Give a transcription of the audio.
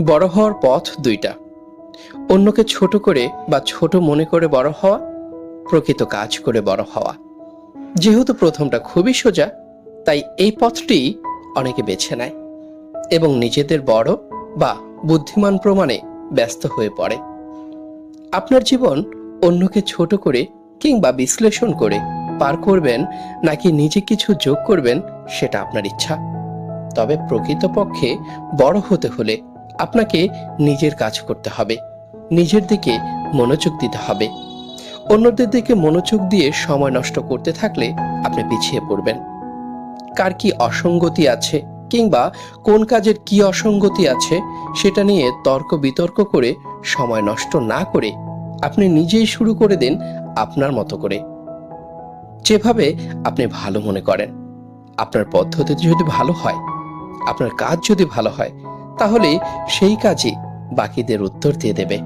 বড় হওয়ার পথ দুইটা। অন্যকে ছোট করে বা ছোট মনে করে বড় হওয়া, প্রকৃত কাজ করে বড় হওয়া। যেহেতু প্রথমটা খুবই সোজা, তাই এই পথটি অনেকে বেছে নেয় এবং নিজেদের বড় বা বুদ্ধিমান প্রমাণে ব্যস্ত হয়ে পড়ে। আপনার জীবন অন্যকে ছোট করে কিংবা বিশ্লেষণ করে পার করবেন নাকি নিজে কিছু যোগ করবেন, সেটা আপনার ইচ্ছা। তবে প্রকৃতপক্ষে বড় হতে হলে আপনাকে নিজের কাজ করতে হবে, নিজের দিকে মনোযোগ দিতে হবে। অন্যদের দিকে মনোযোগ দিয়ে সময় নষ্ট করতে থাকলে আপনি পিছিয়ে পড়বেন। কার কি অসঙ্গতি আছে কিংবা কোন কাজের কি অসঙ্গতি আছে সেটা নিয়ে তর্ক বিতর্ক করে সময় নষ্ট না করে আপনি নিজেই শুরু করে দিন আপনার মতো করে, যেভাবে আপনি ভালো মনে করেন। আপনার পদ্ধতি যদি ভালো হয়, আপনার কাজ যদি ভালো হয়, তাহলে সেই কাজই বাকিদের উত্তর দিয়ে দেবে।